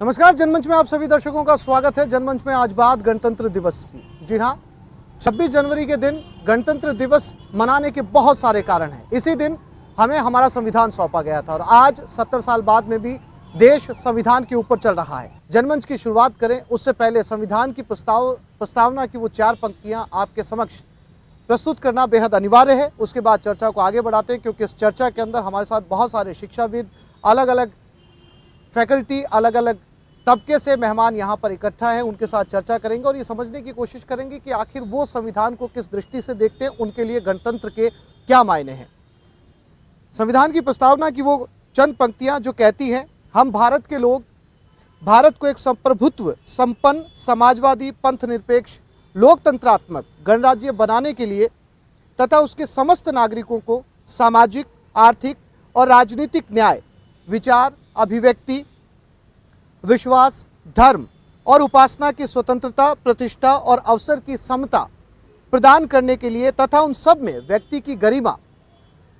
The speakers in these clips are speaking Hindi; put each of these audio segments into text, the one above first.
नमस्कार, जनमंच में आप सभी दर्शकों का स्वागत है। जनमंच में आज बात गणतंत्र दिवस की। जी हाँ, 26 जनवरी के दिन गणतंत्र दिवस मनाने के बहुत सारे कारण हैं। इसी दिन हमें हमारा संविधान सौंपा गया था और आज 70 साल बाद में भी देश संविधान के ऊपर चल रहा है। जनमंच की शुरुआत करें उससे पहले संविधान की प्रस्तावना की वो 4 पंक्तियां आपके समक्ष प्रस्तुत करना बेहद अनिवार्य है। उसके बाद चर्चा को आगे बढ़ाते हैं, क्योंकि इस चर्चा के अंदर हमारे साथ बहुत सारे शिक्षाविद, अलग अलग फैकल्टी, अलग अलग तबके से मेहमान यहाँ पर इकट्ठा हैं। उनके साथ चर्चा करेंगे और ये समझने की कोशिश करेंगे कि आखिर वो संविधान को किस दृष्टि से देखते हैं, उनके लिए गणतंत्र के क्या मायने हैं। संविधान की प्रस्तावना की वो चंद पंक्तियां जो कहती हैं, हम भारत के लोग भारत को एक संप्रभुत्व संपन्न, समाजवादी, पंथ निरपेक्ष, लोकतंत्रात्मक गणराज्य बनाने के लिए तथा उसके समस्त नागरिकों को सामाजिक, आर्थिक और राजनीतिक न्याय, विचार, अभिव्यक्ति, विश्वास, धर्म और उपासना की स्वतंत्रता, प्रतिष्ठा और अवसर की समता प्रदान करने के लिए तथा उन सब में व्यक्ति की गरिमा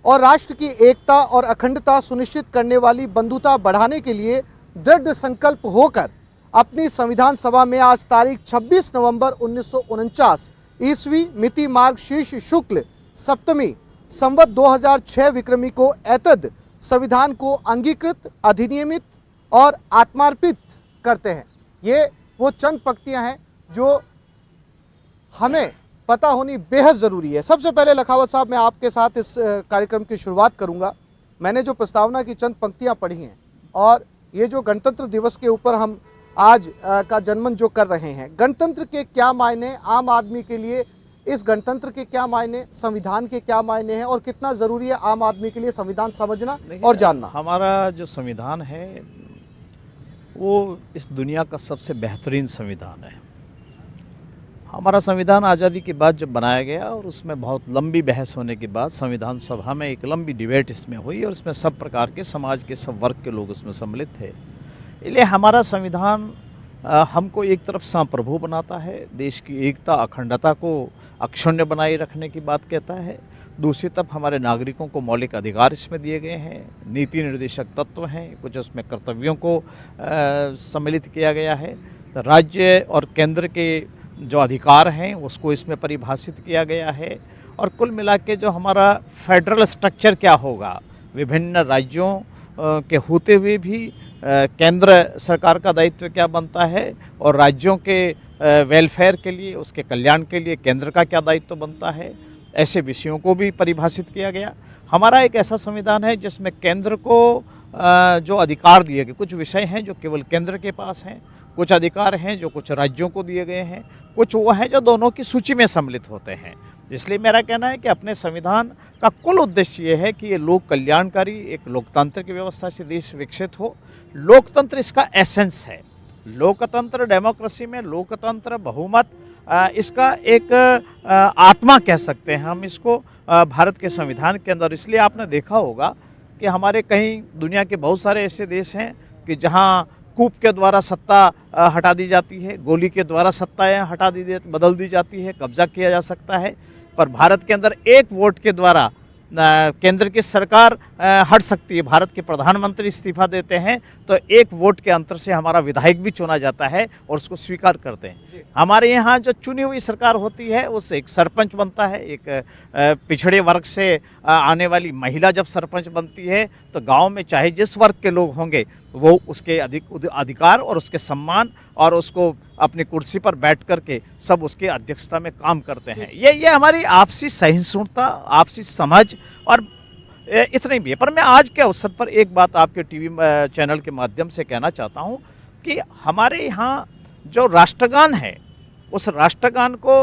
और राष्ट्र की एकता और अखंडता सुनिश्चित करने वाली बंधुता बढ़ाने के लिए दृढ़ संकल्प होकर अपनी संविधान सभा में आज तारीख 26 नवंबर 1949 ईस्वी मिति मार्गशीर्ष शुक्ल सप्तमी संवत 2006 विक्रमी को एतद संविधान को अंगीकृत, अधिनियमित और आत्मार्पित करते हैं। ये वो चंद पंक्तियां हैं जो हमें पता होनी बेहद ज़रूरी है। सबसे पहले लखावत साहब, मैं आपके साथ इस कार्यक्रम की शुरुआत करूंगा। मैंने जो प्रस्तावना की चंद पंक्तियां पढ़ी हैं और ये जो गणतंत्र दिवस के ऊपर हम आज का जनमंच जो कर रहे हैं, गणतंत्र के क्या मायने, आम आदमी के लिए इस गणतंत्र के क्या मायने, संविधान के क्या मायने हैं और कितना ज़रूरी है आम आदमी के लिए संविधान समझना और जानना। हमारा जो संविधान है वो इस दुनिया का सबसे बेहतरीन संविधान है। हमारा संविधान आज़ादी के बाद जब बनाया गया और उसमें बहुत लंबी बहस होने के बाद संविधान सभा में एक लंबी डिबेट इसमें हुई और इसमें सब प्रकार के समाज के सब वर्ग के लोग उसमें सम्मिलित थे। इसलिए हमारा संविधान हमको एक तरफ संप्रभु बनाता है, देश की एकता, अखंडता को अक्षुण्ण बनाए रखने की बात कहता है। दूसरी तरफ हमारे नागरिकों को मौलिक अधिकार इसमें दिए गए हैं, नीति निर्देशक तत्व हैं, कुछ उसमें कर्तव्यों को सम्मिलित किया गया है। राज्य और केंद्र के जो अधिकार हैं उसको इसमें परिभाषित किया गया है और कुल मिला के जो हमारा फेडरल स्ट्रक्चर क्या होगा, विभिन्न राज्यों के होते हुए भी केंद्र सरकार का दायित्व क्या बनता है और राज्यों के वेलफेयर के लिए, उसके कल्याण के लिए केंद्र का क्या दायित्व बनता है, ऐसे विषयों को भी परिभाषित किया गया। हमारा एक ऐसा संविधान है जिसमें केंद्र को जो अधिकार दिए गए, कुछ विषय हैं जो केवल केंद्र के पास हैं, कुछ अधिकार हैं जो कुछ राज्यों को दिए गए हैं, कुछ वो हैं जो दोनों की सूची में सम्मिलित होते हैं। इसलिए मेरा कहना है कि अपने संविधान का कुल उद्देश्य ये है कि ये लोक कल्याणकारी, एक लोकतांत्रिक व्यवस्था से देश विकसित हो। लोकतंत्र इसका एसेंस है। लोकतंत्र, डेमोक्रेसी में लोकतंत्र, बहुमत, इसका एक आत्मा कह सकते हैं हम इसको भारत के संविधान के अंदर। इसलिए आपने देखा होगा कि हमारे कहीं दुनिया के बहुत सारे ऐसे देश हैं कि जहां कूप के द्वारा सत्ता हटा दी जाती है, गोली के द्वारा सत्ताएं बदल दी जाती है, कब्जा किया जा सकता है, पर भारत के अंदर एक वोट के द्वारा केंद्र की सरकार हट सकती है। भारत के प्रधानमंत्री इस्तीफा देते हैं तो एक वोट के अंतर से हमारा विधायक भी चुना जाता है और उसको स्वीकार करते हैं। हमारे यहाँ जो चुनी हुई सरकार होती है उससे एक सरपंच बनता है। एक पिछड़े वर्ग से आने वाली महिला जब सरपंच बनती है तो गांव में चाहे जिस वर्ग के लोग होंगे वो उसके अधिकार और उसके सम्मान और उसको अपनी कुर्सी पर बैठ करके सब उसके अध्यक्षता में काम करते हैं। ये हमारी आपसी सहिष्णुता, आपसी समझ और इतने भी है। पर मैं आज के अवसर पर एक बात आपके टीवी चैनल के माध्यम से कहना चाहता हूं कि हमारे यहाँ जो राष्ट्रगान है उस राष्ट्रगान को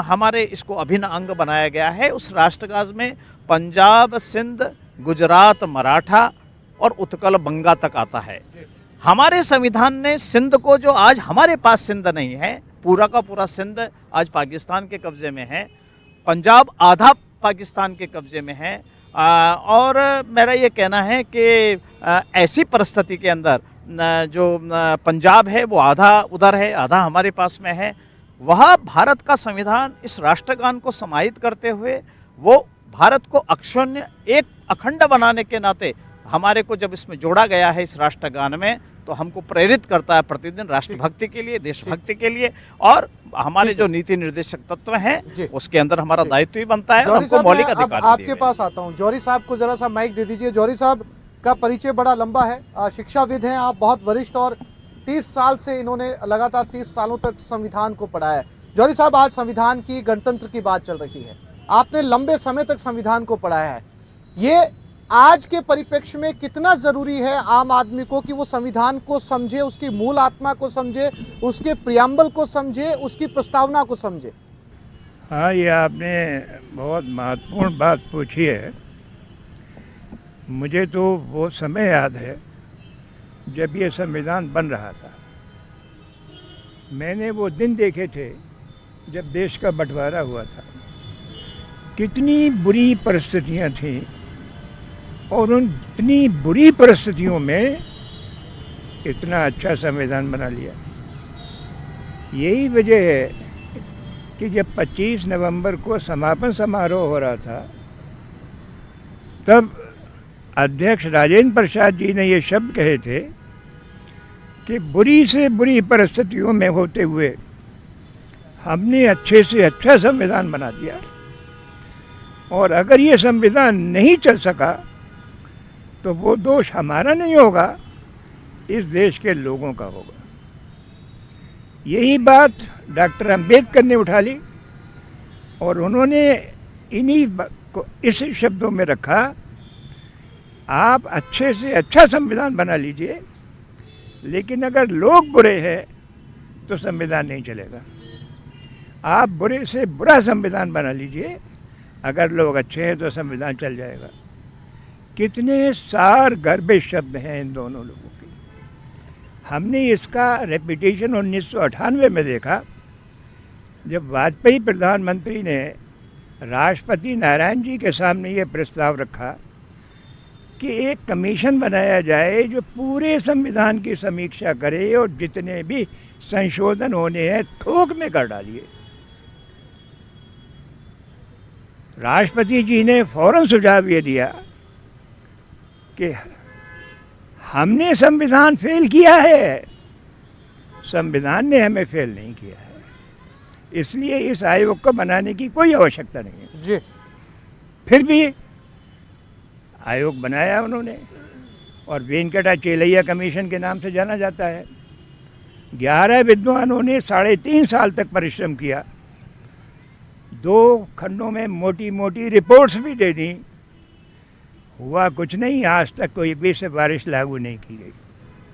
हमारे इसको अभिन्न अंग बनाया गया है। उस राष्ट्रगान में पंजाब, सिंध, गुजरात, मराठा और उत्कल, बंगा तक आता है। हमारे संविधान ने सिंध को, जो आज हमारे पास सिंध नहीं है, पूरा का पूरा सिंध आज पाकिस्तान के कब्जे में है, पंजाब आधा पाकिस्तान के कब्जे में है और मेरा ये कहना है कि ऐसी परिस्थिति के अंदर जो पंजाब है वो आधा उधर है, आधा हमारे पास में है। वह भारत का संविधान इस राष्ट्रगान को समाहित करते हुए वो भारत को अक्षुण्ण, एक अखंड बनाने के नाते हमारे को जब इसमें जोड़ा गया है इस राष्ट्रगान में, तो हमको प्रेरित करता है प्रतिदिन राष्ट्रभक्ति के लिए, देशभक्ति के लिए, और हमारे जो नीति निर्देशक तत्व हैं उसके अंदर हमारा दायित्व ही बनता है और हमको मौलिक अधिकार दिए आपके पास आता हूँ। जौहरी साहब को जरा सा माइक दे दीजिए। जौहरी साहब का परिचय बड़ा लंबा है, शिक्षाविद हैं आप, बहुत वरिष्ठ, और 30 साल से इन्होंने लगातार 30 सालों तक संविधान को पढ़ा है। जौहरी साहब, आज संविधान की, गणतंत्र की बात चल रही है, आपने लंबे समय तक संविधान को पढ़ाया है, ये आज के परिप्रेक्ष्य में कितना जरूरी है आम आदमी को कि वो संविधान को समझे, उसकी मूल आत्मा को समझे, उसके प्रियम्बल को समझे, उसकी प्रस्तावना को समझे? हाँ, ये आपने बहुत महत्वपूर्ण बात पूछी है। मुझे तो वो समय याद है जब ये संविधान बन रहा था। मैंने वो दिन देखे थे जब देश का बंटवारा हुआ था, कितनी बुरी परिस्थितियाँ थीं, और उन इतनी बुरी परिस्थितियों में इतना अच्छा संविधान बना लिया। यही वजह है कि जब 25 नवंबर को समापन समारोह हो रहा था, तब अध्यक्ष राजेंद्र प्रसाद जी ने ये शब्द कहे थे कि बुरी से बुरी परिस्थितियों में होते हुए हमने अच्छे से अच्छा संविधान बना दिया, और अगर ये संविधान नहीं चल सका तो वो दोष हमारा नहीं होगा, इस देश के लोगों का होगा। यही बात डॉक्टर अंबेडकर ने उठा ली और उन्होंने इन्हीं को इस शब्दों में रखा, आप अच्छे से अच्छा संविधान बना लीजिए, लेकिन अगर लोग बुरे हैं तो संविधान नहीं चलेगा। आप बुरे से बुरा संविधान बना लीजिए, अगर लोग अच्छे हैं तो संविधान चल जाएगा। कितने सार गर्भित शब्द हैं इन दोनों लोगों के। हमने इसका रेपिटेशन 1998 में देखा, जब वाजपेयी प्रधानमंत्री ने राष्ट्रपति नारायण जी के सामने ये प्रस्ताव रखा कि एक कमीशन बनाया जाए जो पूरे संविधान की समीक्षा करे और जितने भी संशोधन होने हैं थोक में कर डालिए। राष्ट्रपति जी ने फौरन सुझाव ये दिया कि हमने संविधान फेल किया है, संविधान ने हमें फेल नहीं किया है, इसलिए इस आयोग को बनाने की कोई आवश्यकता नहीं है जी। फिर भी आयोग बनाया उन्होंने, और वेंकटाचलैया कमीशन के नाम से जाना जाता है। 11 विद्वानों ने 3.5 साल तक परिश्रम किया, 2 खंडों में मोटी मोटी रिपोर्ट्स भी दे दी, हुआ कुछ नहीं। आज तक कोई भी सिफारिश लागू नहीं की गई।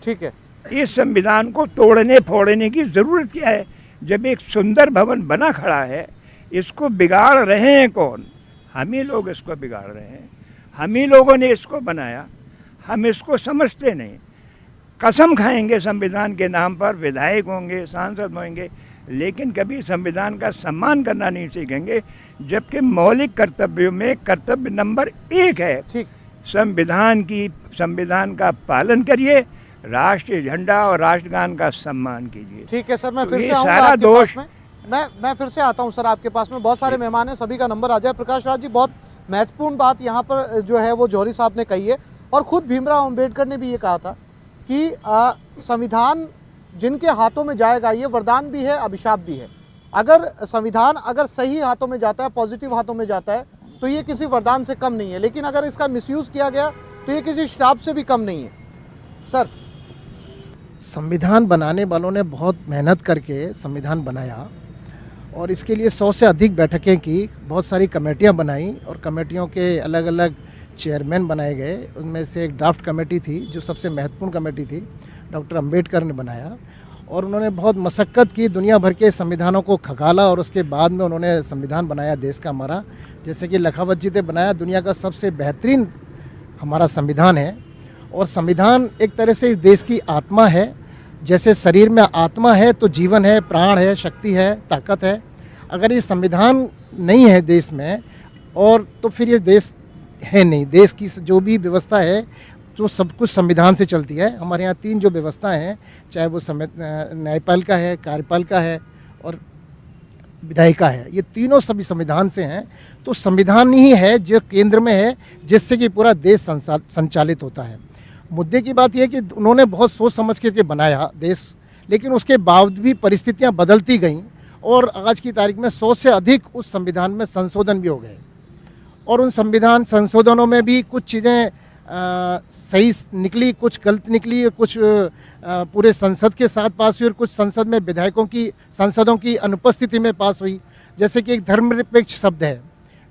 ठीक है, इस संविधान को तोड़ने फोड़ने की ज़रूरत क्या है? जब एक सुंदर भवन बना खड़ा है, इसको बिगाड़ रहे हैं कौन? हम ही लोग इसको बिगाड़ रहे हैं, हम ही लोगों ने इसको बनाया, हम इसको समझते नहीं। कसम खाएंगे संविधान के नाम पर, विधायक होंगे, सांसद होंगे, लेकिन कभी संविधान का सम्मान करना नहीं सीखेंगे, जबकि मौलिक कर्तव्यों में कर्तव्य नंबर 1 है ठीक, संविधान का पालन करिए, राष्ट्रीय झंडा और राष्ट्रगान का सम्मान कीजिए। ठीक है सर, मैं तो फिर ये से आऊंगा सारा आपके दोष पास में। मैं फिर से आता हूं सर आपके पास में, बहुत सारे मेहमान हैं, सभी का नंबर आ जाए। प्रकाश राज जी, बहुत महत्वपूर्ण बात यहाँ पर जो है वो जौहरी साहब ने कही है, और खुद भीमराव अंबेडकर ने भी ये कहा था कि संविधान जिनके हाथों में जाएगा ये वरदान भी है, अभिशाप भी है। अगर संविधान अगर सही हाथों में जाता है, पॉजिटिव हाथों में जाता है, तो ये किसी वरदान से कम नहीं है, लेकिन अगर इसका मिसयूज किया गया तो ये किसी श्राप से भी कम नहीं है। सर, संविधान बनाने वालों ने बहुत मेहनत करके संविधान बनाया, और इसके लिए 100 से अधिक बैठकें की, बहुत सारी कमेटियां बनाई, और कमेटियों के अलग अलग चेयरमैन बनाए गए। उनमें से एक ड्राफ्ट कमेटी थी जो सबसे महत्वपूर्ण कमेटी थी, डॉक्टर अंबेडकर ने बनाया, और उन्होंने बहुत मशक्क़त की, दुनिया भर के संविधानों को खंगाला, और उसके बाद में उन्होंने संविधान बनाया देश का हमारा। जैसे कि लखावत जी ने बनाया, दुनिया का सबसे बेहतरीन हमारा संविधान है। और संविधान एक तरह से इस देश की आत्मा है। जैसे शरीर में आत्मा है तो जीवन है, प्राण है, शक्ति है, ताकत है। अगर ये संविधान नहीं है देश में, और तो फिर ये देश है नहीं। देश की जो भी व्यवस्था है तो सब कुछ संविधान से चलती है। हमारे यहाँ 3 जो व्यवस्था हैं, चाहे वो न्यायपालिका है, कार्यपालिका है और विधायिका है, ये तीनों सभी संविधान से हैं। तो संविधान ही है जो केंद्र में है, जिससे कि पूरा देश संचालित होता है। मुद्दे की बात यह है कि उन्होंने बहुत सोच समझ के बनाया देश, लेकिन उसके बावजूद भी परिस्थितियां बदलती गईं और आज की तारीख में 100 से अधिक उस संविधान में संशोधन भी हो गए और उन संविधान संशोधनों में भी कुछ चीज़ें सही निकली, कुछ गलत निकली, कुछ पूरे संसद के साथ पास हुई और कुछ संसद में विधायकों की सांसदों की अनुपस्थिति में पास हुई। जैसे कि एक धर्मनिरपेक्ष शब्द है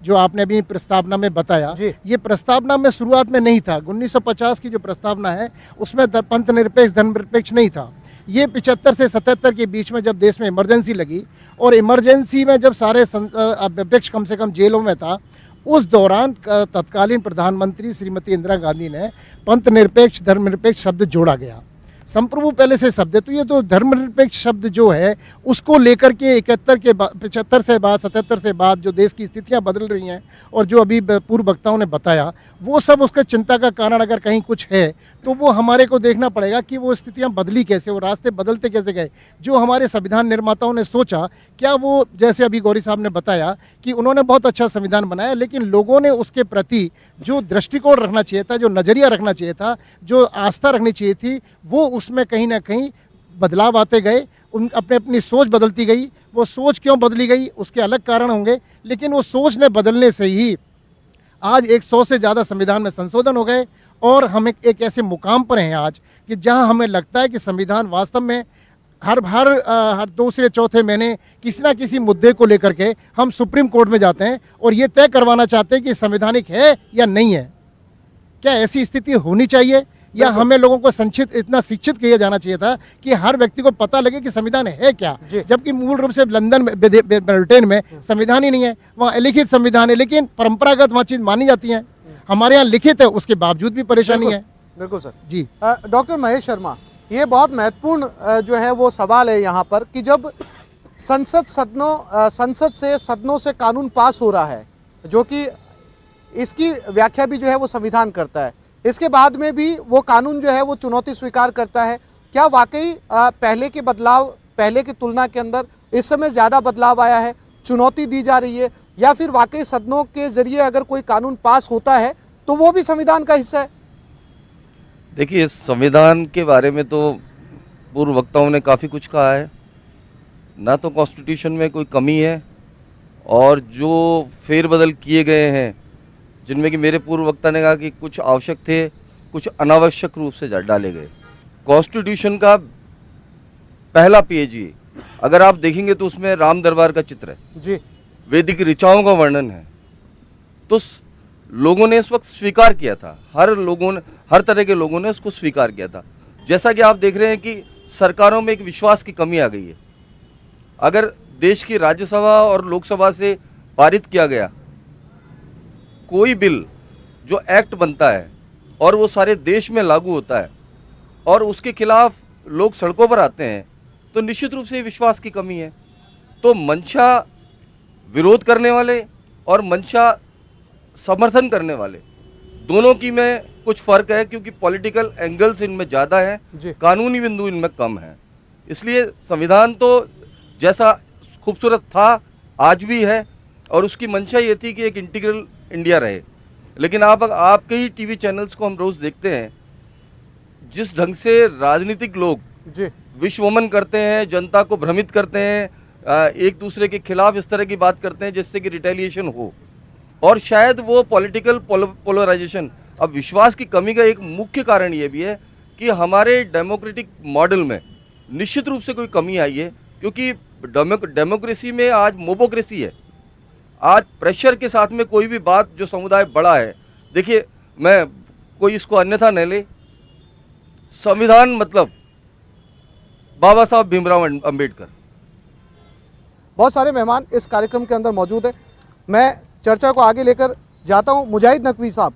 जो आपने अभी प्रस्तावना में बताया, ये प्रस्तावना में शुरुआत में नहीं था। 1950 की जो प्रस्तावना है उसमें पंथ निरपेक्ष धर्मनिरपेक्ष नहीं था। ये 75 से 77 के बीच में जब देश में इमरजेंसी लगी और इमरजेंसी में जब सारे विपक्ष कम से कम जेलों में था, उस दौरान तत्कालीन प्रधानमंत्री श्रीमती इंदिरा गांधी ने पंथ निरपेक्ष धर्मनिरपेक्ष शब्द जोड़ा गया। संप्रभु पहले से शब्द है, तो ये तो धर्मनिरपेक्ष शब्द जो है उसको लेकर के 71 के बाद 75 से बाद 77 से बाद जो देश की स्थितियां बदल रही हैं और जो अभी पूर्व वक्ताओं ने बताया, वो सब उसका चिंता का कारण अगर कहीं कुछ है तो वो हमारे को देखना पड़ेगा कि वो स्थितियां बदली कैसे, वो रास्ते बदलते कैसे गए। जो हमारे संविधान निर्माताओं ने सोचा, क्या वो जैसे अभी गौरी साहब ने बताया कि उन्होंने बहुत अच्छा संविधान बनाया, लेकिन लोगों ने उसके प्रति जो दृष्टिकोण रखना चाहिए था, जो नज़रिया रखना चाहिए था, जो आस्था रखनी चाहिए थी, वो उसमें कहीं ना कहीं बदलाव आते गए। अपनी सोच बदलती गई। वो सोच क्यों बदली गई उसके अलग कारण होंगे, लेकिन वो सोच ने बदलने से ही आज 100 से ज़्यादा संविधान में संशोधन हो गए और हम एक ऐसे मुकाम पर हैं आज कि जहां हमें लगता है कि संविधान वास्तव में हर दूसरे चौथे महीने किसी ना किसी मुद्दे को लेकर के हम सुप्रीम कोर्ट में जाते हैं और ये तय करवाना चाहते हैं कि संवैधानिक है या नहीं है। क्या ऐसी स्थिति होनी चाहिए या हमें लोगों को इतना शिक्षित किया जाना चाहिए था कि हर व्यक्ति को पता लगे कि संविधान है क्या, जबकि मूल रूप से लंदन में ब्रिटेन में संविधान ही नहीं है, वहाँ लिखित संविधान है लेकिन परंपरागत वहाँ चीज मानी जाती है। हमारे यहाँ लिखित है, उसके बावजूद भी परेशानी है। बिल्कुल सर जी। डॉक्टर महेश शर्मा, ये बहुत महत्वपूर्ण जो है वो सवाल है यहाँ पर कि जब संसद से सदनों से कानून पास हो रहा है, जो कि इसकी व्याख्या भी जो है वो संविधान करता है, इसके बाद में भी वो कानून जो है वो चुनौती स्वीकार करता है। क्या वाकई पहले की तुलना के अंदर इस समय ज़्यादा बदलाव आया है, चुनौती दी जा रही है, या फिर वाकई सदनों के जरिए अगर कोई कानून पास होता है तो वो भी संविधान का हिस्सा है? देखिए, संविधान के बारे में तो पूर्व वक्ताओं ने काफ़ी कुछ कहा है। ना तो कॉन्स्टिट्यूशन में कोई कमी है और जो फेरबदल किए गए हैं, जिनमें कि मेरे पूर्व वक्ता ने कहा कि कुछ आवश्यक थे, कुछ अनावश्यक रूप से डाले गए। कॉन्स्टिट्यूशन का पहला पेज ही अगर आप देखेंगे तो उसमें राम दरबार का चित्र है जी, वैदिक ऋचाओं का वर्णन है। तो लोगों ने इस वक्त स्वीकार किया था, हर तरह के लोगों ने उसको स्वीकार किया था। जैसा कि आप देख रहे हैं कि सरकारों में एक विश्वास की कमी आ गई है। अगर देश की राज्यसभा और लोकसभा से पारित किया गया कोई बिल जो एक्ट बनता है और वो सारे देश में लागू होता है और उसके खिलाफ लोग सड़कों पर आते हैं, तो निश्चित रूप से विश्वास की कमी है। तो मंशा विरोध करने वाले और मंशा समर्थन करने वाले दोनों की में कुछ फर्क है, क्योंकि पॉलिटिकल एंगल्स इनमें ज़्यादा है, कानूनी बिंदु इनमें कम है। इसलिए संविधान तो जैसा खूबसूरत था आज भी है और उसकी मंशा ये थी कि एक इंटीग्रल इंडिया रहे। लेकिन आपके ही टीवी चैनल्स को हम रोज़ देखते हैं, जिस ढंग से राजनीतिक लोग विश्वमन करते हैं, जनता को भ्रमित करते हैं, एक दूसरे के खिलाफ इस तरह की बात करते हैं जिससे कि रिटेलिएशन हो, और शायद वो पॉलिटिकल पोलराइजेशन। अब विश्वास की कमी का एक मुख्य कारण ये भी है कि हमारे डेमोक्रेटिक मॉडल में निश्चित रूप से कोई कमी आई है, क्योंकि डेमोक्रेसी में आज मोबोक्रेसी है। आज प्रेशर के साथ में कोई भी बात जो समुदाय बड़ा है, देखिए मैं कोई इसको अन्यथा न ले, संविधान मतलब बाबा साहब भीमराव अंबेडकर। बहुत सारे मेहमान इस कार्यक्रम के अंदर मौजूद है। मैं चर्चा को आगे लेकर जाता हूं। मुजाहिद नकवी साहब,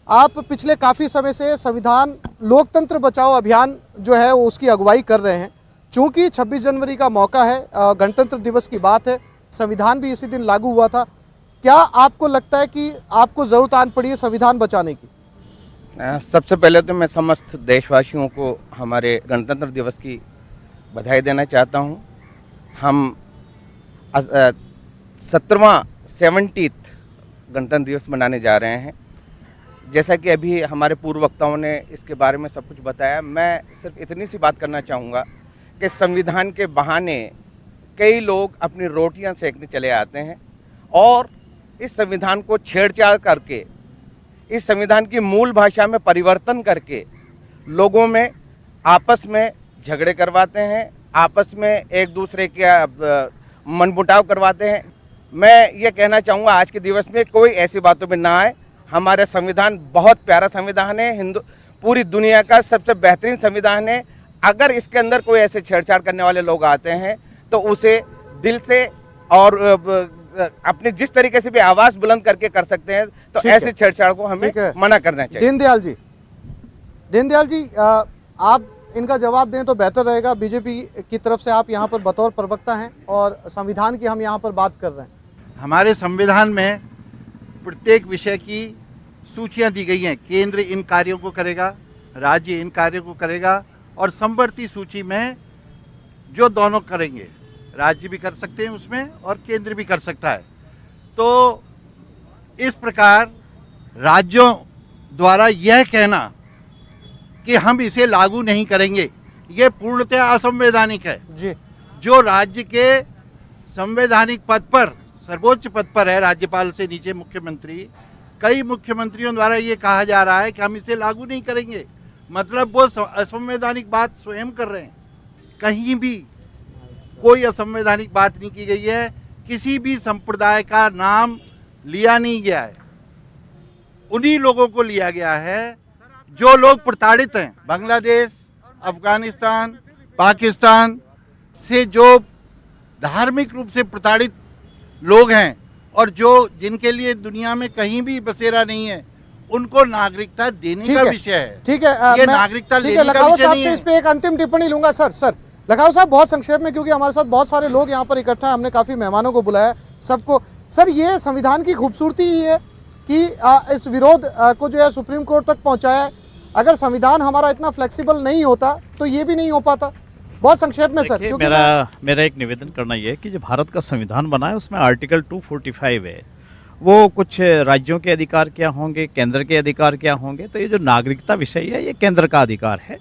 आप पिछले काफ़ी समय से संविधान लोकतंत्र बचाओ अभियान जो है वो उसकी अगुवाई कर रहे हैं। चूंकि 26 जनवरी का मौका है, गणतंत्र दिवस की बात है, संविधान भी इसी दिन लागू हुआ था, क्या आपको लगता है कि आपको ज़रूरत आन पड़ी है संविधान बचाने की? सबसे पहले तो मैं समस्त देशवासियों को हमारे गणतंत्र दिवस की बधाई देना चाहता हूं। हम 70वां गणतंत्र दिवस मनाने जा रहे हैं। जैसा कि अभी हमारे पूर्व वक्ताओं ने इसके बारे में सब कुछ बताया, मैं सिर्फ इतनी सी बात करना चाहूँगा कि संविधान के बहाने कई लोग अपनी रोटियां सेकने चले आते हैं और इस संविधान को छेड़छाड़ करके, इस संविधान की मूल भाषा में परिवर्तन करके लोगों में आपस में झगड़े करवाते हैं, आपस में एक दूसरे के मनमुटाव करवाते हैं। मैं ये कहना चाहूँगा आज के दिवस में कोई ऐसी बातों में ना आए। हमारा संविधान बहुत प्यारा संविधान है, पूरी दुनिया का सबसे बेहतरीन संविधान है। अगर इसके अंदर कोई ऐसे छेड़छाड़ करने वाले लोग आते हैं तो उसे दिल से और अपने जिस तरीके से भी आवाज बुलंद करके कर सकते हैं, तो ऐसे छेड़छाड़ को हमें मना करना चाहिए। दीनदयाल जी, आप इनका जवाब दें तो बेहतर रहेगा। बीजेपी की तरफ से आप यहाँ पर बतौर प्रवक्ता हैं और संविधान की हम यहाँ पर बात कर रहे हैं। हमारे संविधान में प्रत्येक विषय की सूचियां दी गई हैं। केंद्र इन कार्यों को करेगा, राज्य इन कार्यों को करेगा, और समवर्ती सूची में जो दोनों करेंगे, राज्य भी कर सकते हैं उसमें और केंद्र भी कर सकता है। तो इस प्रकार राज्यों द्वारा यह कहना कि हम इसे लागू नहीं करेंगे, यह पूर्णतः असंवैधानिक है जी। जो राज्य के संवैधानिक पद पर, सर्वोच्च पद पर है, राज्यपाल से नीचे मुख्यमंत्री, कई मुख्यमंत्रियों द्वारा ये कहा जा रहा है कि हम इसे लागू नहीं करेंगे, मतलब वो असंवैधानिक बात स्वयं कर रहे हैं। कहीं भी कोई असंवैधानिक बात नहीं की गई है, किसी भी संप्रदाय का नाम लिया नहीं गया है। उन्हीं लोगों को लिया गया है जो लोग प्रताड़ित हैं। बांग्लादेश, अफगानिस्तान, पाकिस्तान से जो धार्मिक रूप से प्रताड़ित लोग हैं और जिनके लिए दुनिया में कहीं भी बसेरा नहीं है, उनको नागरिकता देने का विषय है। ठीक है, ये नागरिकता लेने का लखावत विषय साहब नहीं से है। इस पे एक अंतिम टिप्पणी लूंगा। सर लखावत साहब, बहुत संक्षेप में, क्योंकि हमारे साथ बहुत सारे लोग यहाँ पर इकट्ठा हैं, हमने काफी मेहमानों को बुलाया सबको। सर, ये संविधान की खूबसूरती ही है कि इस विरोध को जो है सुप्रीम कोर्ट तक पहुंचाया है। अगर संविधान हमारा इतना फ्लेक्सिबल नहीं होता तो ये भी नहीं हो पाता। बहुत संक्षेप में सर, क्योंकि मेरा एक निवेदन करना यह है कि जो भारत का संविधान बना है उसमें आर्टिकल 245 है, वो कुछ राज्यों के अधिकार क्या होंगे, केंद्र के अधिकार क्या होंगे। तो ये जो नागरिकता विषय है ये केंद्र का अधिकार है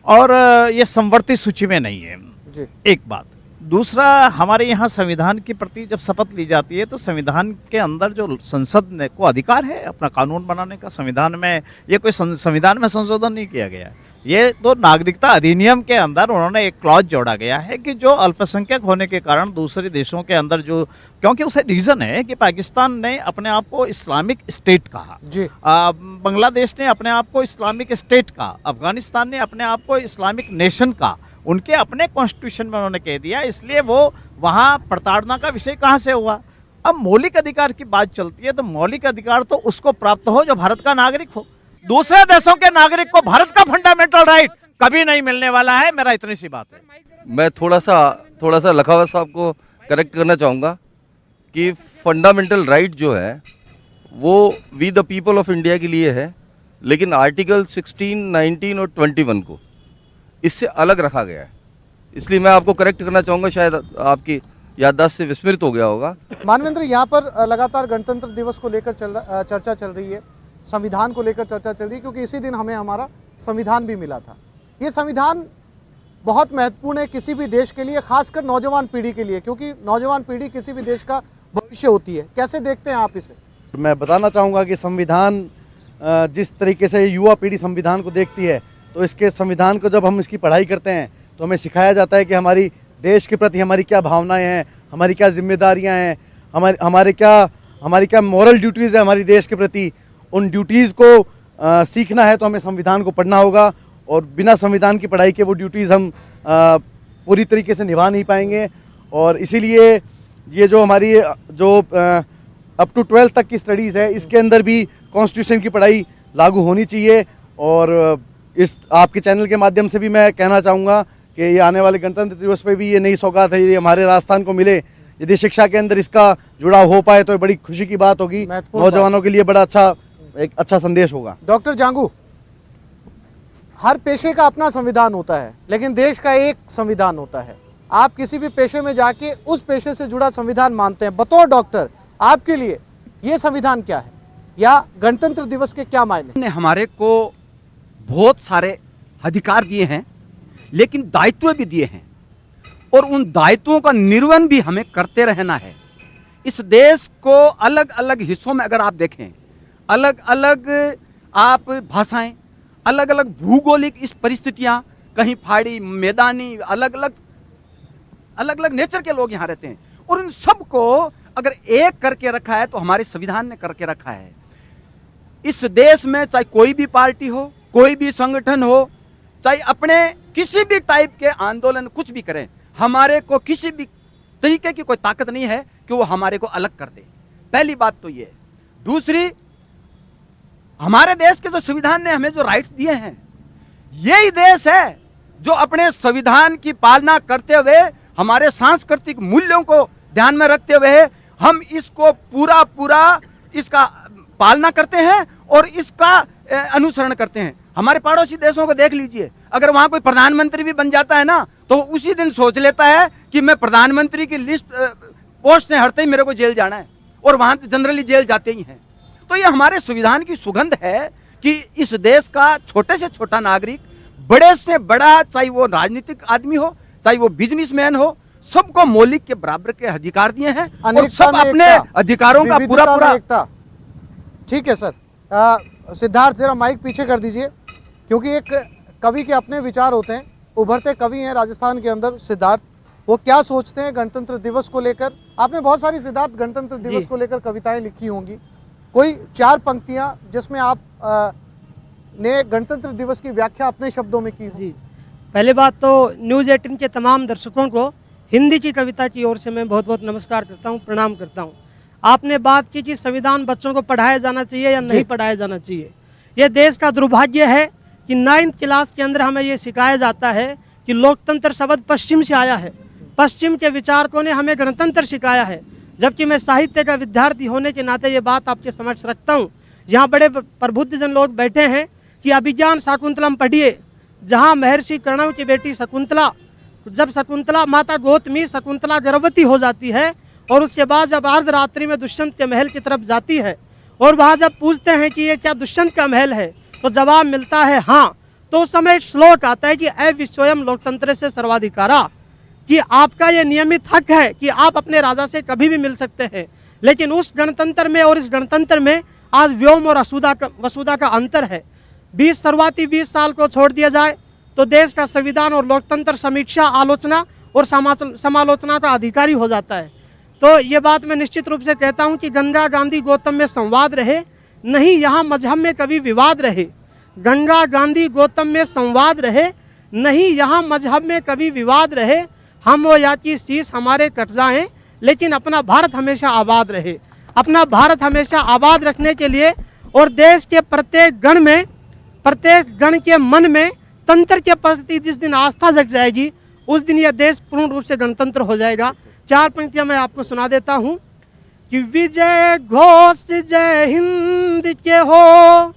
और ये समवर्ती सूची में नहीं है जी। एक बात। दूसरा, हमारे यहाँ संविधान के प्रति जब शपथ ली जाती है तो संविधान के अंदर जो संसद को अधिकार है अपना कानून बनाने का, संविधान में ये कोई संविधान में संशोधन नहीं किया गया है। ये तो नागरिकता अधिनियम के अंदर उन्होंने एक क्लॉज जोड़ा गया है कि जो अल्पसंख्यक होने के कारण दूसरे देशों के अंदर जो, क्योंकि उसे रीजन है कि पाकिस्तान ने अपने आप को इस्लामिक स्टेट कहा जी, बांग्लादेश ने अपने आप को इस्लामिक स्टेट कहा, अफगानिस्तान ने अपने आप को इस्लामिक नेशन कहा, उनके अपने कॉन्स्टिट्यूशन में उन्होंने कह दिया, इसलिए वो वहाँ प्रताड़ना का विषय कहाँ से हुआ। अब मौलिक अधिकार की बात चलती है तो मौलिक अधिकार तो उसको प्राप्त हो जो भारत का नागरिक हो। दूसरे देशों के नागरिक को भारत का फंडामेंटल राइट कभी नहीं मिलने वाला है। मेरा इतनी सी बात है। मैं थोड़ा सा लखावत साहब को करेक्ट करना चाहूँगा कि फंडामेंटल राइट जो है वो we the people of India के लिए है, लेकिन आर्टिकल 16, 19 और 21 को इससे अलग रखा गया है। इसलिए मैं आपको करेक्ट करना चाहूँगा, शायद आपकी याददाश्त से विस्मृत हो गया होगा। मानवेंद्र, यहाँ पर लगातार गणतंत्र दिवस को लेकर चर्चा चल रही है, संविधान को लेकर चर्चा चल रही है, क्योंकि इसी दिन हमें हमारा संविधान भी मिला था। ये संविधान बहुत महत्वपूर्ण है किसी भी देश के लिए, खासकर नौजवान पीढ़ी के लिए, क्योंकि नौजवान पीढ़ी किसी भी देश का भविष्य होती है। कैसे देखते हैं आप इसे? मैं बताना चाहूँगा कि संविधान जिस तरीके से युवा पीढ़ी संविधान को देखती है, तो इसके संविधान को जब हम इसकी पढ़ाई करते हैं तो हमें सिखाया जाता है कि हमारी देश के प्रति हमारी क्या भावनाएं हैं, हमारी क्या जिम्मेदारियां हैं, हमारी क्या मॉरल ड्यूटीज़ है हमारी देश के प्रति। उन ड्यूटीज़ को सीखना है तो हमें संविधान को पढ़ना होगा, और बिना संविधान की पढ़ाई के वो ड्यूटीज़ हम पूरी तरीके से निभा नहीं पाएंगे। और इसीलिए ये जो हमारी जो अप टू 12th तक की स्टडीज़ है, इसके अंदर भी कॉन्स्टिट्यूशन की पढ़ाई लागू होनी चाहिए। और इस आपके चैनल के माध्यम से भी मैं कहना चाहूँगा कि ये आने वाले गणतंत्र दिवस पे भी ये नई सौगात है, ये हमारे राजस्थान को मिले। यदि शिक्षा के अंदर इसका जुड़ाव हो पाए तो बड़ी खुशी की बात होगी, नौजवानों के लिए बड़ा एक अच्छा संदेश होगा। डॉक्टर जांगू, हर पेशे का अपना संविधान होता है, लेकिन देश का एक संविधान होता है। आप किसी भी पेशे में जाके उस पेशे से जुड़ा संविधान मानते हैं। बतौर डॉक्टर आपके लिए ये संविधान क्या है? या गणतंत्र दिवस के क्या मायने? ने हमारे को बहुत सारे अधिकार दिए हैं, लेकिन दायित्व भी दिए हैं, और उन दायित्वों का निर्वहन भी हमें करते रहना है। इस देश को अलग अलग हिस्सों में अगर आप देखें, अलग अलग आप भाषाएं, अलग अलग भूगोलिक इस परिस्थितियां, कहीं पहाड़ी, मैदानी, अलग अलग नेचर के लोग यहाँ रहते हैं, और उन सबको अगर एक करके रखा है तो हमारे संविधान ने करके रखा है। इस देश में चाहे कोई भी पार्टी हो, कोई भी संगठन हो, चाहे अपने किसी भी टाइप के आंदोलन कुछ भी करें, हमारे को किसी भी तरीके की कोई ताकत नहीं है कि वो हमारे को अलग कर दे। पहली बात तो ये। दूसरी, हमारे देश के जो संविधान ने हमें जो राइट्स दिए हैं, यही देश है जो अपने संविधान की पालना करते हुए, हमारे सांस्कृतिक मूल्यों को ध्यान में रखते हुए हम इसको पूरा इसका पालना करते हैं और इसका अनुसरण करते हैं। हमारे पड़ोसी देशों को देख लीजिए, अगर वहां कोई प्रधानमंत्री भी बन जाता है ना, तो उसी दिन सोच लेता है कि मैं प्रधानमंत्री की लिस्ट पोस्ट से हटते ही मेरे को जेल जाना है, और वहां तो जनरली जेल जाते ही हैं। तो ये हमारे संविधान की सुगंध है कि इस देश का छोटे से छोटा नागरिक, बड़े से बड़ा, चाहे वो राजनीतिक आदमी हो, चाहे वो बिजनेसमैन हो, सबको मौलिक के बराबर के अधिकार दिए हैं, और सब अपने अधिकारों का पूरा। ठीक है सर। सिद्धार्थ, जरा माइक पीछे कर दीजिए, क्योंकि एक कवि के अपने विचार होते हैं। उभरते कवि हैं राजस्थान के अंदर सिद्धार्थ, वो क्या सोचते हैं गणतंत्र दिवस को लेकर? आपने बहुत सारी सिद्धार्थ गणतंत्र दिवस को लेकर कविताएं लिखी होंगी, कोई 4 पंक्तियां जिसमें आप ने गणतंत्र दिवस की व्याख्या अपने शब्दों में की? जी, पहले बात तो न्यूज़ 18 के तमाम दर्शकों को हिंदी की कविता की ओर से मैं बहुत बहुत नमस्कार करता हूं, प्रणाम करता हूं। आपने बात की कि संविधान बच्चों को पढ़ाया जाना चाहिए या नहीं पढ़ाया जाना चाहिए। यह देश का दुर्भाग्य है कि 9th क्लास के अंदर हमें ये सिखाया जाता है कि लोकतंत्र शब्द पश्चिम से आया है, पश्चिम के विचारकों ने हमें गणतंत्र सिखाया है, जबकि मैं साहित्य का विद्यार्थी होने के नाते ये बात आपके समक्ष रखता हूँ। यहाँ बड़े प्रबुद्धजन लोग बैठे हैं कि अभिज्ञान शाकुंतलम पढ़िए, जहाँ महर्षि कर्णव की बेटी शकुंतला, जब शकुंतला माता गौतमी शकुंतला गर्भवती हो जाती है, और उसके बाद जब अर्धरात्रि में दुष्यंत के महल की तरफ जाती है, और वहाँ जब पूछते हैं कि ये क्या दुष्यंत का महल है, तो जवाब मिलता है हाँ, तो उस समय श्लोक आता है कि ऐ विश्वयम लोकतंत्र से सर्वाधिकारा, कि आपका ये नियमित हक है कि आप अपने राजा से कभी भी मिल सकते हैं। लेकिन उस गणतंत्र में और इस गणतंत्र में आज व्योम और वसुधा का अंतर है। 20 साल को छोड़ दिया जाए तो देश का संविधान और लोकतंत्र समीक्षा, आलोचना और समालोचना का अधिकारी हो जाता है। तो ये बात मैं निश्चित रूप से कहता हूँ कि गंगा गांधी गौतम में संवाद रहे, नहीं यहाँ मजहब में कभी विवाद रहे। गंगा गांधी गौतम में संवाद रहे, नहीं यहाँ मजहब में कभी विवाद रहे। हम वो या की शीश हमारे कट जाएं, लेकिन अपना भारत हमेशा आबाद रहे। अपना भारत हमेशा आबाद रखने के लिए और देश के प्रत्येक गण में, प्रत्येक गण के मन में तंत्र के प्रति जिस दिन आस्था जग जाएगी, उस दिन यह देश पूर्ण रूप से गणतंत्र हो जाएगा। 4 पंक्तियां मैं आपको सुना देता हूं कि विजय घोष जय हिंद के हो,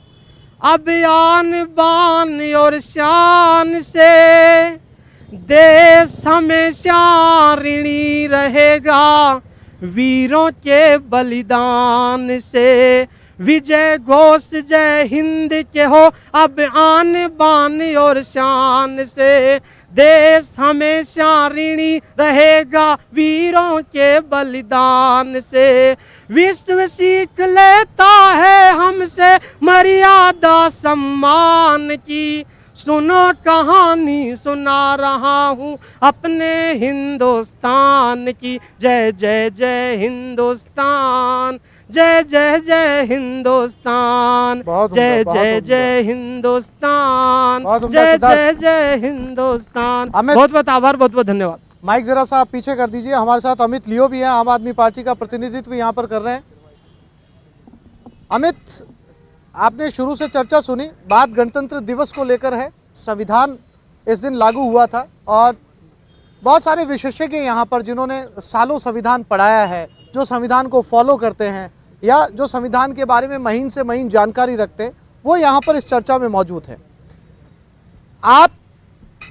अब आन बान और शान से, देश हमेशा ऋणी रहेगा वीरों के बलिदान से। विजय घोष जय हिंद के हो, अब आन बान और शान से, देश हमेशा ऋणी रहेगा वीरों के बलिदान से। विश्व सीख लेता है हमसे मर्यादा सम्मान की, सुनो कहानी सुना रहा हूँ अपने हिंदुस्तान की। जय जय जय हिंदुस्तान, जय जय जय हिंदुस्तान, जय जय जय हिंदुस्तान, जय जय जय हिंदुस्तान। बहुत बहुत आभार, बहुत बहुत धन्यवाद। माइक जरा सा आप पीछे कर दीजिए। हमारे साथ अमित लियो भी हैं, आम आदमी पार्टी का प्रतिनिधित्व यहाँ पर कर रहे हैं। अमित, आपने शुरू से चर्चा सुनी, बात गणतंत्र दिवस को लेकर है। संविधान इस दिन लागू हुआ था और बहुत सारे विशेषज्ञ यहाँ पर जिन्होंने सालों संविधान पढ़ाया है, जो संविधान को फॉलो करते हैं या जो संविधान के बारे में महीन से महीन जानकारी रखते हैं, वो यहाँ पर इस चर्चा में मौजूद है। आप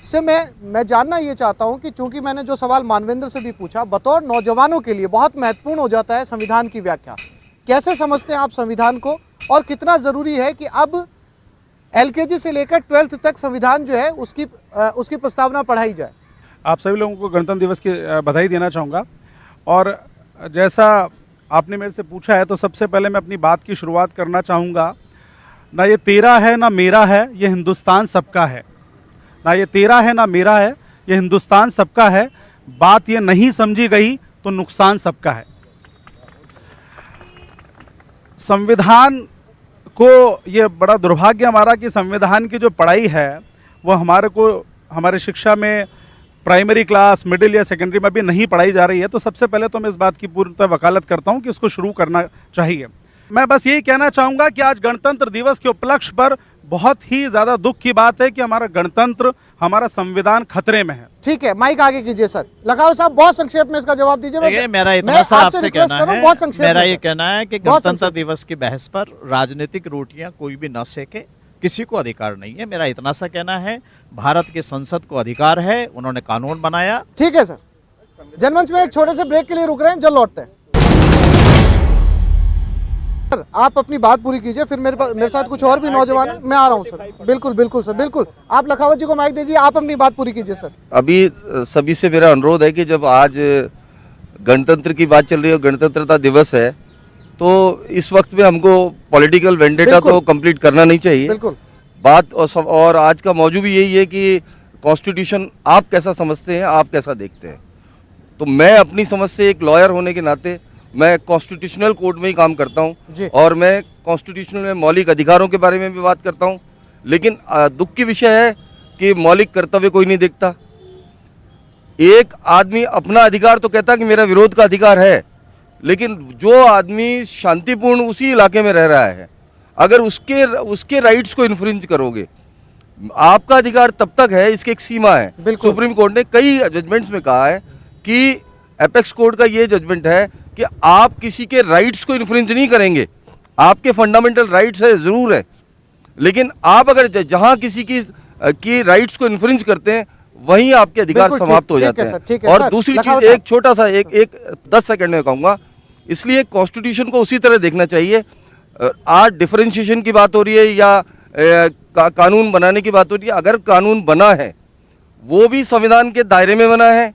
से मैं जानना ये चाहता हूँ कि चूंकि मैंने जो सवाल मानवेंद्र से भी पूछा, बतौर नौजवानों के लिए बहुत महत्वपूर्ण हो जाता है संविधान की व्याख्या। कैसे समझते हैं आप संविधान को और कितना ज़रूरी है कि अब एलकेजी से लेकर 12th तक संविधान जो है उसकी प्रस्तावना पढ़ाई जाए। आप सभी लोगों को गणतंत्र दिवस की बधाई देना चाहूँगा। और जैसा आपने मेरे से पूछा है तो सबसे पहले मैं अपनी बात की शुरुआत करना चाहूँगा, ना ये तेरा है ना मेरा है, ये हिंदुस्तान सबका है। ना ये तेरा है ना मेरा है, ये हिंदुस्तान सबका है। बात ये नहीं समझी गई तो नुकसान सबका है। संविधान को ये बड़ा दुर्भाग्य हमारा कि संविधान की जो पढ़ाई है वो हमारे शिक्षा में प्राइमरी क्लास, मिडिल या सेकेंडरी में भी नहीं पढ़ाई जा रही है। तो सबसे पहले तो मैं इस बात की पूर्णतः वकालत करता हूं कि इसको शुरू करना चाहिए। मैं बस यही कहना चाहूँगा कि आज गणतंत्र दिवस के उपलक्ष्य पर बहुत ही ज़्यादा दुख की बात है कि हमारा गणतंत्र, हमारा संविधान खतरे में है। ठीक है, माइक आगे कीजिए सर। लखावत साहब बहुत संक्षेप में इसका जवाब दीजिए। मेरा इतना सा आपसे कहना है, मेरा ये कहना है कि बहुत गणतंत्र दिवस की बहस पर राजनीतिक रोटियां कोई भी न सेके, किसी को अधिकार नहीं है। मेरा इतना सा कहना है, भारत की संसद को अधिकार है, उन्होंने कानून बनाया। ठीक है सर, जनमंच में एक छोटे से ब्रेक के लिए रुक रहे हैं, जल्द लौटते हैं। सर आप अपनी बात पूरी कीजिए, फिर मेरे साथ कुछ और भी नौजवान है, मैं आ रहा हूँ सर। बिल्कुल बिल्कुल सर, बिल्कुल। आप लखावत जी को माइक दीजिए, आप अपनी बात पूरी कीजिए सर। अभी सभी से मेरा अनुरोध है कि जब आज गणतंत्र की बात चल रही है, गणतंत्रता दिवस है, तो इस वक्त में हमको पॉलिटिकल वेंडेटा तो कंप्लीट करना नहीं चाहिए। बिल्कुल बात और आज का मौजू भी यही है कि कॉन्स्टिट्यूशन आप कैसा समझते हैं, आप कैसा देखते हैं। तो मैं अपनी समझ से एक लॉयर होने के नाते मैं कॉन्स्टिट्यूशनल कोर्ट में ही काम करता हूं और मैं कॉन्स्टिट्यूशनल में मौलिक अधिकारों के बारे में भी बात करता हूं। लेकिन दुख की विषय है कि मौलिक कर्तव्य कोई नहीं देखता। एक आदमी अपना अधिकार तो कहता कि मेरा विरोध का अधिकार है, लेकिन जो आदमी शांतिपूर्ण उसी इलाके में रह रहा है, अगर उसके राइट्स को इन्फ्रिंज करोगे, आपका अधिकार तब तक है, इसकी एक सीमा है। सुप्रीम कोर्ट ने कई जजमेंट्स में कहा है कि एपेक्स कोर्ट का ये जजमेंट है कि आप किसी के राइट्स को इन्फ्रिंज नहीं करेंगे। आपके फंडामेंटल राइट्स है, जरूर है, लेकिन आप अगर जहां किसी की राइट्स को इन्फ्रिंज करते हैं, वहीं आपके अधिकार समाप्त हो जाते हैं। और दूसरी चीज, एक छोटा सा एक 10 सेकंड में कहूंगा, इसलिए कॉन्स्टिट्यूशन को उसी तरह देखना चाहिए। आज डिफरेंशिएशन की बात हो रही है या कानून बनाने की बात हो रही है। अगर कानून बना है, वो भी संविधान के दायरे में बना है,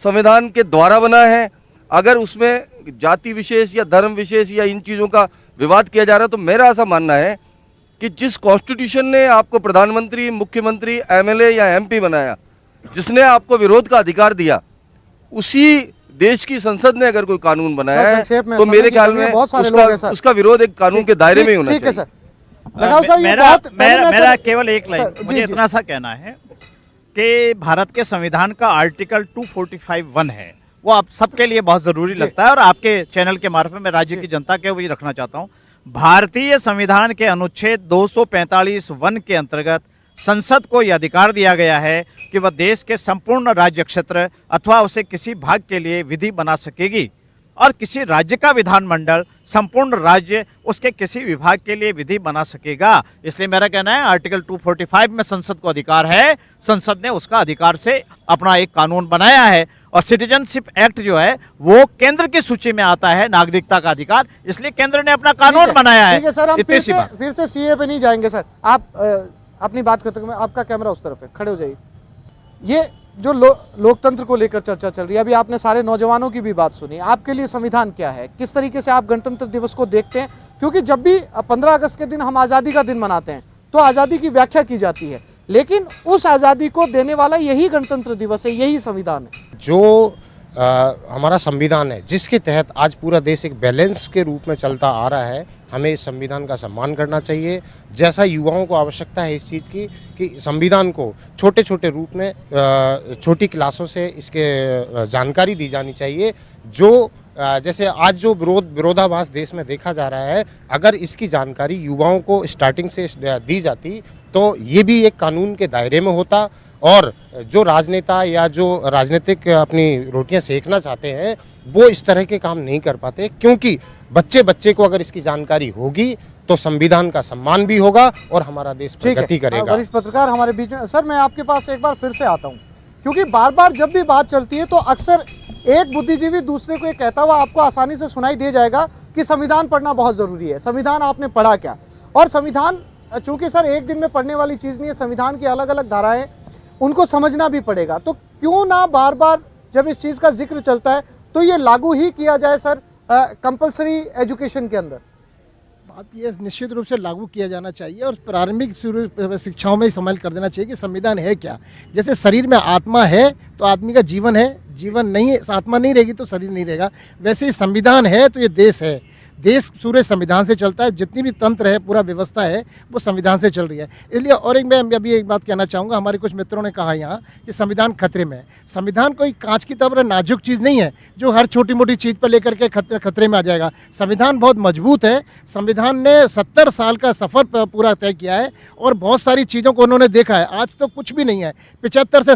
संविधान के द्वारा बना है। अगर उसमें जाति विशेष या धर्म विशेष या इन चीज़ों का विवाद किया जा रहा है, तो मेरा ऐसा मानना है कि जिस कॉन्स्टिट्यूशन ने आपको प्रधानमंत्री, मुख्यमंत्री, एमएलए या एमपी बनाया, जिसने आपको विरोध का अधिकार दिया, उसी देश की संसद ने अगर कोई कानून बनाया है, तो मेरे ख्याल में उसका विरोध एक कानून के दायरे में ही होना चाहिए। मेरा केवल एक लाइन, मुझे इतना सा कहना है कि भारत के संविधान का आर्टिकल 245(1) है, वो आप सबके लिए बहुत जरूरी लगता है और आपके चैनल के मार्फत मैं राज्य की जनता के वही रखना चाहता हूं। भारतीय संविधान के अनुच्छेद 245(1) के अंतर्गत संसद को यह अधिकार दिया गया है कि वह देश के संपूर्ण राज्य क्षेत्र अथवा उसे किसी भाग के लिए विधि बना सकेगी और किसी राज्य का विधानमंडल संपूर्ण राज्य उसके किसी विभाग के लिए विधि बना सकेगा। इसलिए मेरा कहना है आर्टिकल 245 में संसद को अधिकार है, संसद ने उसका अधिकार से अपना एक कानून बनाया है और सिटीजनशिप एक्ट जो है वो केंद्र की सूची में आता है, नागरिकता का अधिकार, इसलिए केंद्र ने अपना कानून बनाया है। ठीक है सर, हम फिर से सीए पे नहीं जाएंगे सर, आप अपनी बात करते हुए, आपका कैमरा उस तरफ है, खड़े हो जाइए। ये जो लोकतंत्र को लेकर चर्चा चल रही है, अभी आपने सारे नौजवानों की भी बात सुनी, आपके लिए संविधान क्या है, किस तरीके से आप गणतंत्र दिवस को देखते हैं? क्योंकि जब भी 15 अगस्त के दिन हम आज़ादी का दिन मनाते हैं तो आज़ादी की व्याख्या की जाती है, लेकिन उस आज़ादी को देने वाला यही गणतंत्र दिवस है, यही संविधान है। जो हमारा संविधान है, जिसके तहत आज पूरा देश एक बैलेंस के रूप में चलता आ रहा है, हमें इस संविधान का सम्मान करना चाहिए। जैसा युवाओं को आवश्यकता है इस चीज़ की कि संविधान को छोटे छोटे रूप में छोटी क्लासों से इसके जानकारी दी जानी चाहिए। जो जैसे आज जो विरोधाभास देश में देखा जा रहा है, अगर इसकी जानकारी युवाओं को स्टार्टिंग से दी जाती तो ये भी एक कानून के दायरे में होता और जो राजनेता या जो राजनीतिक अपनी रोटियां सेकना चाहते हैं वो इस तरह के काम नहीं कर पाते, क्योंकि बच्चे को अगर इसकी जानकारी होगी तो संविधान का सम्मान भी होगा और हमारा देश प्रगति करेगा। वरिष्ठ पत्रकार हमारे बीच में, सर मैं आपके पास एक बार फिर से आता हूँ, क्योंकि बार बार जब भी बात चलती है तो अक्सर एक बुद्धिजीवी दूसरे को ये कहता हुआ आपको आसानी से सुनाई दे जाएगा कि संविधान पढ़ना बहुत ज़रूरी है। संविधान आपने पढ़ा क्या? और संविधान चूंकि सर एक दिन में पढ़ने वाली चीज़ नहीं है, संविधान की अलग अलग धाराएं उनको समझना भी पड़ेगा, तो क्यों ना बार बार जब इस चीज़ का जिक्र चलता है तो ये लागू ही किया जाए सर कंपलसरी एजुकेशन के अंदर। बात ये निश्चित रूप से लागू किया जाना चाहिए और प्रारंभिक शिक्षाओं में ही सम्मिलित कर देना चाहिए कि संविधान है क्या। जैसे शरीर में आत्मा है तो आदमी का जीवन है, जीवन नहीं है, आत्मा नहीं रहेगी तो शरीर नहीं रहेगा। वैसे ही संविधान है तो ये देश है, देश पूरे संविधान से चलता है। जितनी भी तंत्र है, पूरा व्यवस्था है, वो संविधान से चल रही है। इसलिए और एक मैं अभी एक बात कहना चाहूँगा, हमारे कुछ मित्रों ने कहा यहाँ कि संविधान खतरे में है। संविधान कोई कांच की तरह नाजुक चीज़ नहीं है जो हर छोटी मोटी चीज़ पर लेकर के खतरे में आ जाएगा। संविधान बहुत मजबूत है। संविधान ने 70 साल का सफ़र पूरा तय किया है और बहुत सारी चीज़ों को उन्होंने देखा है। आज तो कुछ भी नहीं है। 75 से